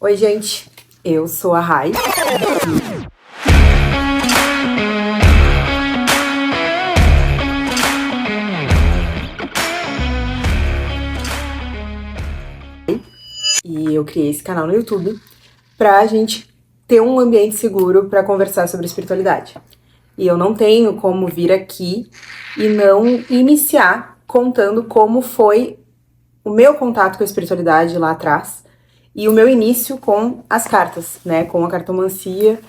Oi, gente, eu sou a Rai. E eu criei esse canal no YouTube pra gente ter um ambiente seguro pra conversar sobre espiritualidade. E eu não tenho como vir aqui e não iniciar contando como foi o meu contato com a espiritualidade lá atrás e o meu início com as cartas, né? Com a cartomancia,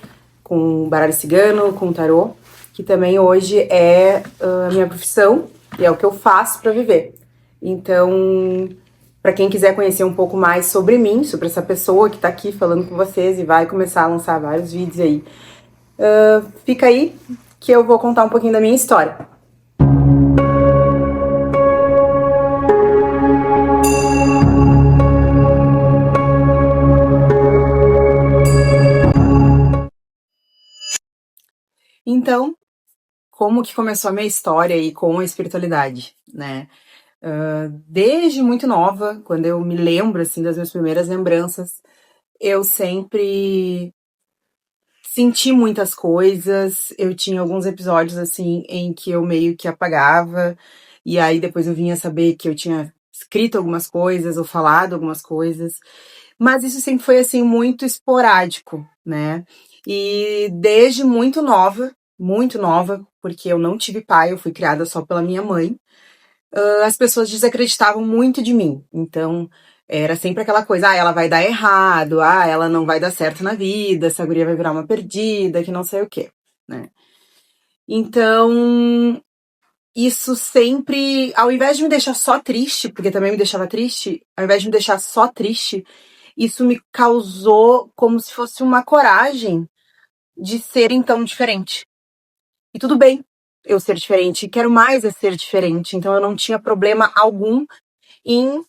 com o baralho cigano, com o tarô, que também hoje é a minha profissão e é o que eu faço para viver. Então, para quem quiser conhecer um pouco mais sobre mim, sobre essa pessoa que tá aqui falando com vocês e vai começar a lançar vários vídeos aí, fica aí que eu vou contar um pouquinho da minha história. Então, como que começou a minha história aí com a espiritualidade, né? Desde muito nova, quando eu me lembro, assim, das minhas primeiras lembranças, eu sempre senti muitas coisas, eu tinha alguns episódios, assim, em que eu meio que apagava, e aí depois eu vinha saber que eu tinha escrito algumas coisas ou falado algumas coisas, mas isso sempre foi, assim, muito esporádico, né? E desde muito nova, porque eu não tive pai, eu fui criada só pela minha mãe, as pessoas desacreditavam muito de mim. Então, era sempre aquela coisa, ela vai dar errado, ela não vai dar certo na vida, essa guria vai virar uma perdida, que não sei o quê, né? Então, isso sempre, ao invés de me deixar só triste, porque também me deixava triste, ao invés de me deixar só triste, isso me causou como se fosse uma coragem de ser então diferente. E tudo bem eu ser diferente, quero mais é ser diferente, então eu não tinha problema algum em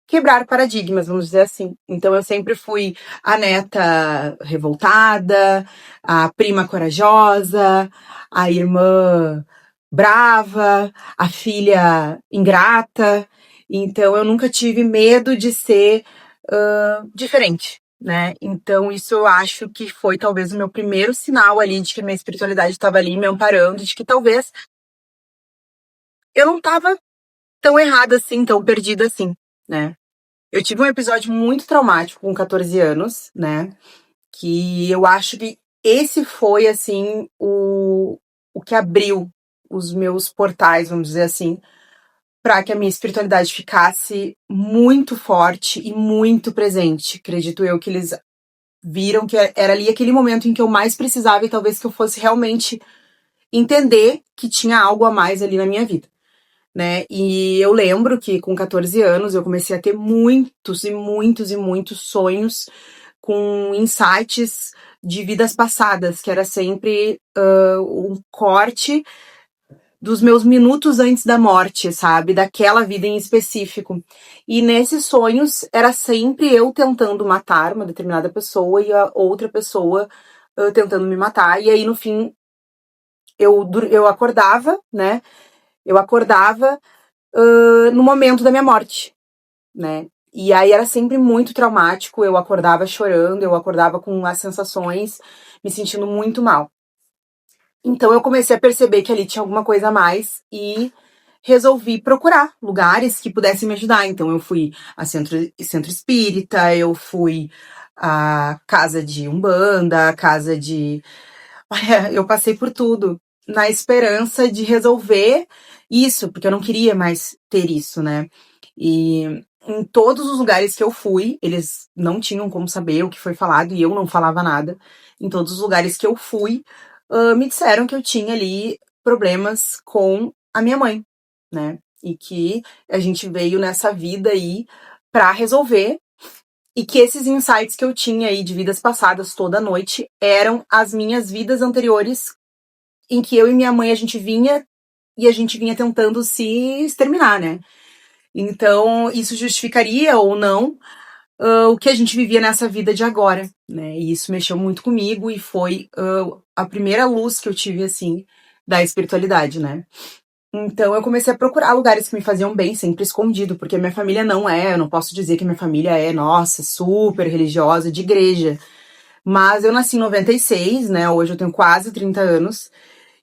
quebrar paradigmas, vamos dizer assim. Então eu sempre fui a neta revoltada, a prima corajosa, a irmã brava, a filha ingrata. Então eu nunca tive medo de ser diferente, né? Então isso eu acho que foi talvez o meu primeiro sinal ali de que minha espiritualidade estava ali me amparando, de que talvez eu não estava tão errada assim, tão perdida assim, né? Eu tive um episódio muito traumático com 14 anos, né? Que eu acho que esse foi, assim, o que abriu os meus portais, vamos dizer assim, para que a minha espiritualidade ficasse muito forte e muito presente. Acredito eu que eles viram que era ali aquele momento em que eu mais precisava e talvez que eu fosse realmente entender que tinha algo a mais ali na minha vida, né? E eu lembro que com 14 anos eu comecei a ter muitos e muitos e muitos sonhos com insights de vidas passadas, que era sempre um corte dos meus minutos antes da morte, sabe? Daquela vida em específico. E nesses sonhos era sempre eu tentando matar uma determinada pessoa e a outra pessoa tentando me matar. E aí, no fim, eu acordava, né? Eu acordava no momento da minha morte, né? E aí era sempre muito traumático, eu acordava chorando, eu acordava com as sensações, me sentindo muito mal. Então eu comecei a perceber que ali tinha alguma coisa a mais e resolvi procurar lugares que pudessem me ajudar. Então eu fui a centro espírita, eu fui à casa de Umbanda, a casa de... Olha, eu passei por tudo na esperança de resolver isso, porque eu não queria mais ter isso, né? E em todos os lugares que eu fui, eles não tinham como saber o que foi falado e eu não falava nada. Em todos os lugares que eu fui, me disseram que eu tinha ali problemas com a minha mãe, né? E que a gente veio nessa vida aí pra resolver e que esses insights que eu tinha aí de vidas passadas toda noite eram as minhas vidas anteriores em que eu e minha mãe a gente vinha tentando se exterminar, né? Então, isso justificaria ou não o que a gente vivia nessa vida de agora, né? E isso mexeu muito comigo e foi a primeira luz que eu tive, assim, da espiritualidade, né? Então eu comecei a procurar lugares que me faziam bem, sempre escondido, porque minha família não é, eu não posso dizer que minha família é, nossa, super religiosa, de igreja. Mas eu nasci em 96, né? Hoje eu tenho quase 30 anos.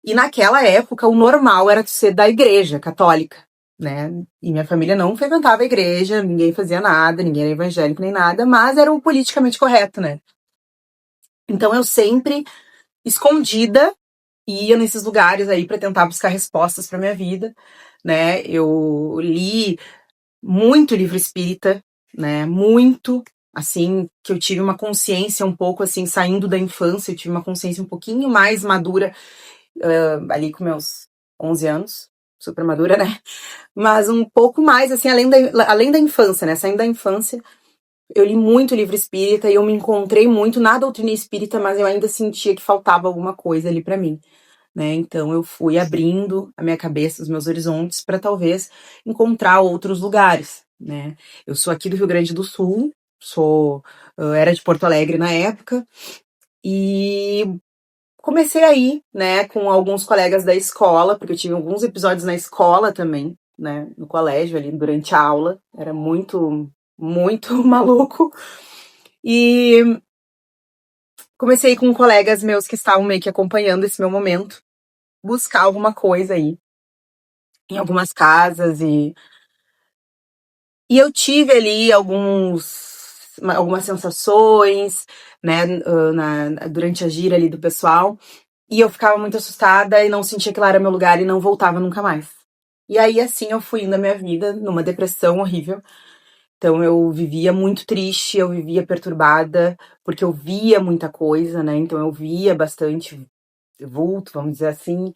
E naquela época o normal era ser da igreja católica, né? E minha família não frequentava a igreja, ninguém fazia nada, ninguém era evangélico nem nada, mas era o politicamente correto, né? Então eu sempre, escondida, ia nesses lugares aí pra tentar buscar respostas pra minha vida, né? Eu li muito livro espírita, né? Muito, assim, que eu tive uma consciência um pouco assim, saindo da infância, eu tive uma consciência um pouquinho mais madura, ali com meus 11 anos, super madura, né? Mas um pouco mais, assim, além da infância, né? Saindo da infância, eu li muito livro espírita e eu me encontrei muito na doutrina espírita, mas eu ainda sentia que faltava alguma coisa ali pra mim, né? Então eu fui abrindo a minha cabeça, os meus horizontes, para talvez encontrar outros lugares, né? Eu sou aqui do Rio Grande do Sul, era de Porto Alegre na época, e comecei aí, né, com alguns colegas da escola, porque eu tive alguns episódios na escola também, né, no colégio ali durante a aula, era muito, muito maluco. E comecei com colegas meus que estavam meio que acompanhando esse meu momento, buscar alguma coisa aí em algumas casas e eu tive ali algumas sensações, né, durante a gira ali do pessoal. E eu ficava muito assustada e não sentia que lá era meu lugar e não voltava nunca mais. E aí, assim, eu fui indo a minha vida numa depressão horrível. Então, eu vivia muito triste, eu vivia perturbada, porque eu via muita coisa, né? Então, eu via bastante vulto, vamos dizer assim.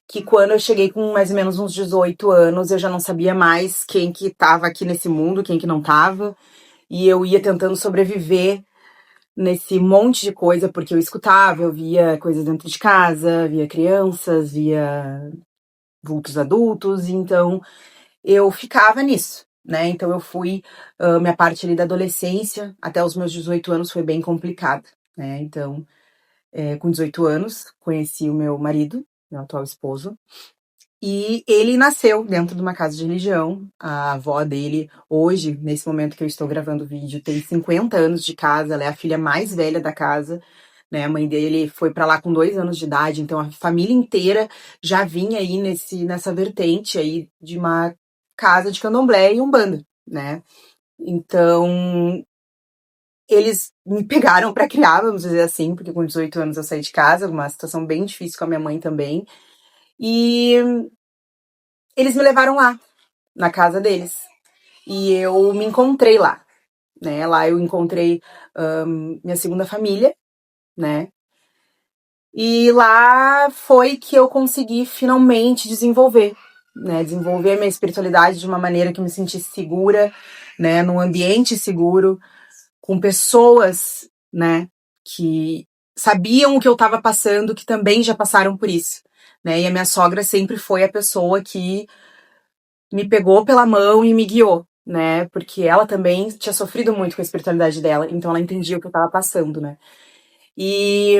Que quando eu cheguei com mais ou menos uns 18 anos, eu já não sabia mais quem que tava aqui nesse mundo, quem que não tava. E eu ia tentando sobreviver nesse monte de coisa, porque eu escutava, eu via coisas dentro de casa, via crianças, via vultos adultos, então eu ficava nisso, né? Então eu fui, minha parte ali da adolescência, até os meus 18 anos foi bem complicada, né? Então, com 18 anos, conheci o meu marido, meu atual esposo, e ele nasceu dentro de uma casa de religião. A avó dele, hoje, nesse momento que eu estou gravando o vídeo, tem 50 anos de casa, ela é a filha mais velha da casa, né? A mãe dele foi para lá com 2 anos de idade, então a família inteira já vinha aí nessa vertente aí de uma casa de candomblé e umbanda, né? Então, eles me pegaram para criar, vamos dizer assim, porque com 18 anos eu saí de casa, uma situação bem difícil com a minha mãe também. E eles me levaram lá, na casa deles. E eu me encontrei lá, né? Lá eu encontrei minha segunda família, né? E lá foi que eu consegui finalmente desenvolver, né? Desenvolver a minha espiritualidade de uma maneira que eu me sentisse segura, né? Num ambiente seguro, com pessoas, né? Que sabiam o que eu estava passando, que também já passaram por isso, né? E a minha sogra sempre foi a pessoa que me pegou pela mão e me guiou, né? Porque ela também tinha sofrido muito com a espiritualidade dela, então ela entendia o que eu tava passando, né? E,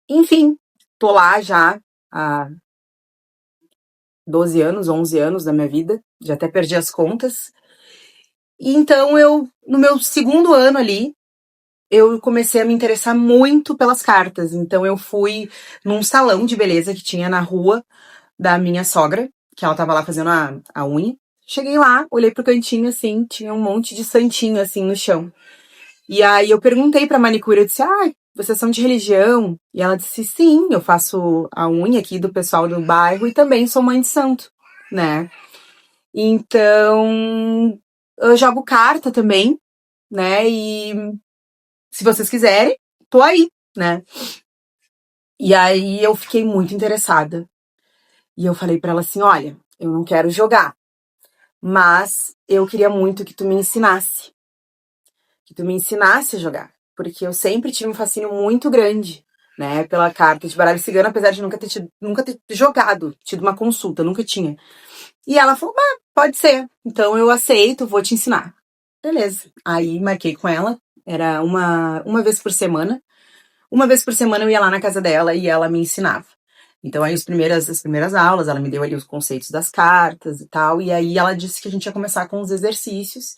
enfim, tô lá já há 12 anos, 11 anos da minha vida, já até perdi as contas. E então no meu segundo ano ali, eu comecei a me interessar muito pelas cartas. Então eu fui num salão de beleza que tinha na rua da minha sogra, que ela tava lá fazendo a unha. Cheguei lá, olhei pro cantinho assim, tinha um monte de santinho assim no chão. E aí eu perguntei pra manicure, eu disse, vocês são de religião? E ela disse, sim, eu faço a unha aqui do pessoal do bairro e também sou mãe de santo, né? Então, eu jogo carta também, né? E se vocês quiserem, tô aí, né? E aí eu fiquei muito interessada. E eu falei pra ela assim, olha, eu não quero jogar, mas eu queria muito que tu me ensinasse. Que tu me ensinasse a jogar. Porque eu sempre tive um fascínio muito grande, né, pela carta de baralho cigano, apesar de nunca ter jogado, tido uma consulta, nunca tinha. E ela falou, pode ser. Então eu aceito, vou te ensinar. Beleza. Aí marquei com ela, era uma vez por semana. Uma vez por semana eu ia lá na casa dela e ela me ensinava. Então, aí as primeiras aulas, ela me deu ali os conceitos das cartas e tal, e aí ela disse que a gente ia começar com os exercícios,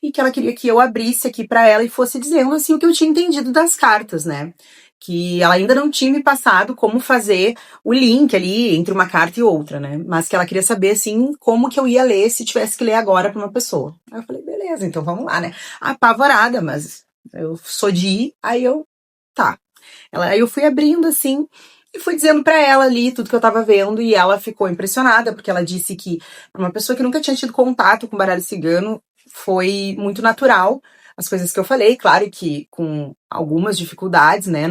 e que ela queria que eu abrisse aqui pra ela e fosse dizendo, assim, o que eu tinha entendido das cartas, né? Que ela ainda não tinha me passado como fazer o link ali entre uma carta e outra, né? Mas que ela queria saber, assim, como que eu ia ler se tivesse que ler agora pra uma pessoa. Aí eu falei, beleza, então vamos lá, né? Apavorada, mas eu sou de ir, tá. Aí eu fui abrindo, assim, e fui dizendo pra ela ali tudo que eu tava vendo, e ela ficou impressionada, porque ela disse que, pra uma pessoa que nunca tinha tido contato com baralho cigano, foi muito natural as coisas que eu falei, claro que com algumas dificuldades, né,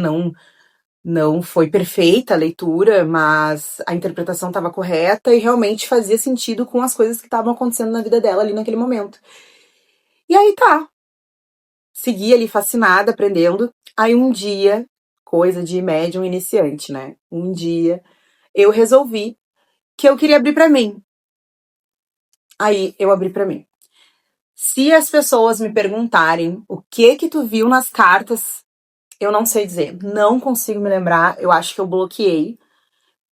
não foi perfeita a leitura, mas a interpretação estava correta e realmente fazia sentido com as coisas que estavam acontecendo na vida dela ali naquele momento. E aí tá, segui ali fascinada, aprendendo. Aí um dia, coisa de médium iniciante, né? Um dia eu resolvi que eu queria abrir pra mim. Aí eu abri pra mim. Se as pessoas me perguntarem o que tu viu nas cartas, eu não sei dizer. Não consigo me lembrar. Eu acho que eu bloqueei.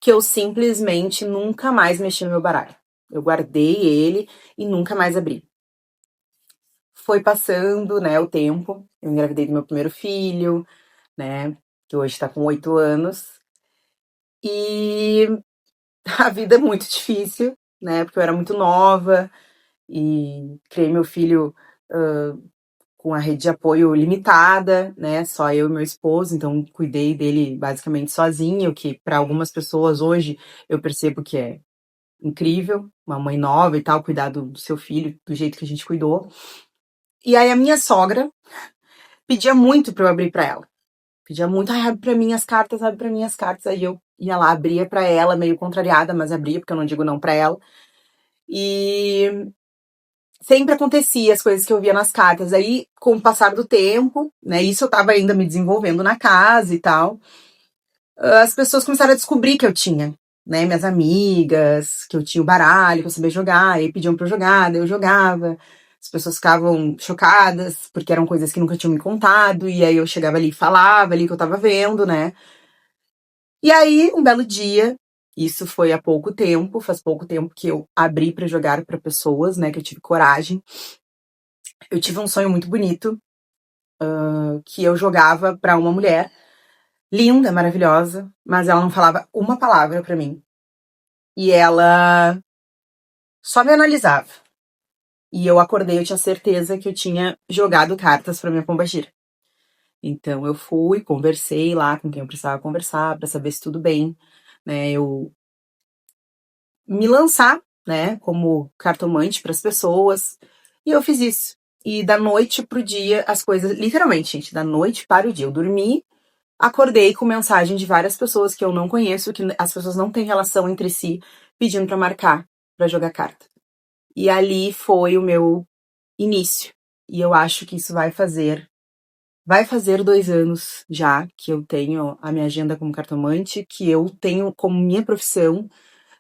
Que eu simplesmente nunca mais mexi no meu baralho. Eu guardei ele e nunca mais abri. Foi passando, né, o tempo. Eu engravidei do meu primeiro filho, né, que hoje tá com 8 anos. E a vida é muito difícil, né, porque eu era muito nova e criei meu filho com a rede de apoio limitada, né, só eu e meu esposo, então cuidei dele basicamente sozinha, o que para algumas pessoas hoje eu percebo que é incrível, uma mãe nova e tal, cuidar do seu filho do jeito que a gente cuidou. E aí a minha sogra pedia muito pra eu abrir pra ela. Pedia muito, ai, abre pra mim as cartas, abre pra mim as cartas. Aí eu ia lá, abria pra ela, meio contrariada, mas abria, porque eu não digo não pra ela. E sempre acontecia as coisas que eu via nas cartas. Aí, com o passar do tempo, né, isso eu tava ainda me desenvolvendo na casa e tal, as pessoas começaram a descobrir que eu tinha, né, minhas amigas, que eu tinha o baralho, que eu sabia jogar, e aí pediam pra eu jogar, daí eu jogava. As pessoas ficavam chocadas, porque eram coisas que nunca tinham me contado, e aí eu chegava ali e falava ali que eu tava vendo, né. E aí, um belo dia, isso foi há pouco tempo, faz pouco tempo que eu abri pra jogar pra pessoas, né, que eu tive coragem. Eu tive um sonho muito bonito, que eu jogava pra uma mulher, linda, maravilhosa, mas ela não falava uma palavra pra mim. E ela só me analisava. E eu acordei, eu tinha certeza que eu tinha jogado cartas pra minha pombagira. Então eu fui, conversei lá com quem eu precisava conversar pra saber se tudo bem, né? Eu me lançar, né, como cartomante pras pessoas. E eu fiz isso. E da noite pro dia, as coisas, literalmente, gente, da noite para o dia. Eu dormi, acordei com mensagem de várias pessoas que eu não conheço, que as pessoas não têm relação entre si, pedindo pra marcar, pra jogar carta. E ali foi o meu início. E eu acho que isso vai fazer 2 anos já que eu tenho a minha agenda como cartomante, que eu tenho como minha profissão,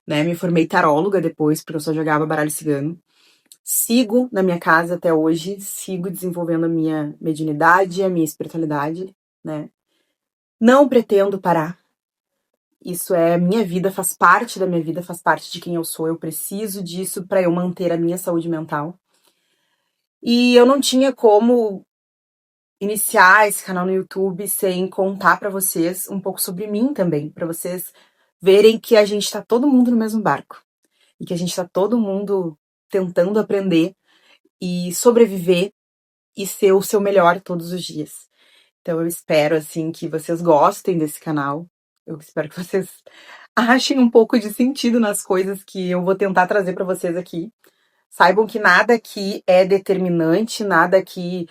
né? Me formei taróloga depois, porque eu só jogava baralho cigano. Sigo na minha casa até hoje, sigo desenvolvendo a minha mediunidade, a minha espiritualidade, né? Não pretendo parar. Isso é minha vida, faz parte da minha vida, faz parte de quem eu sou. Eu preciso disso para eu manter a minha saúde mental. E eu não tinha como iniciar esse canal no YouTube sem contar pra vocês um pouco sobre mim também, pra vocês verem que a gente tá todo mundo no mesmo barco e que a gente tá todo mundo tentando aprender e sobreviver e ser o seu melhor todos os dias. Então eu espero assim que vocês gostem desse canal. Eu espero que vocês achem um pouco de sentido nas coisas que eu vou tentar trazer pra vocês aqui. Saibam que nada aqui é determinante, nada aqui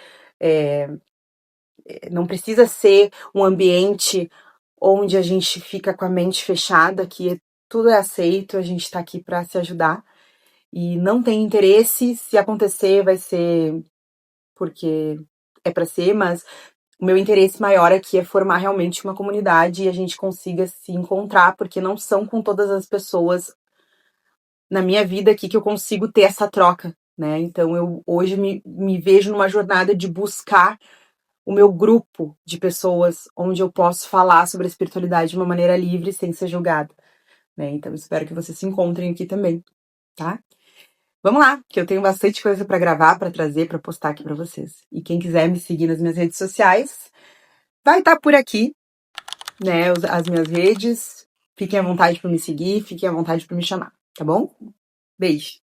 não precisa ser um ambiente onde a gente fica com a mente fechada, que tudo é aceito, a gente tá aqui pra se ajudar. E não tem interesse, se acontecer vai ser porque é pra ser, mas o meu interesse maior aqui é formar realmente uma comunidade e a gente consiga se encontrar, porque não são com todas as pessoas na minha vida aqui que eu consigo ter essa troca, né? Então eu hoje me vejo numa jornada de buscar o meu grupo de pessoas onde eu posso falar sobre a espiritualidade de uma maneira livre, sem ser julgada. né? Então espero que vocês se encontrem aqui também, tá? Vamos lá, que eu tenho bastante coisa pra gravar, pra trazer, pra postar aqui pra vocês. E quem quiser me seguir nas minhas redes sociais, vai estar por aqui, né? As minhas redes. Fiquem à vontade pra me seguir, fiquem à vontade pra me chamar, tá bom? Beijo.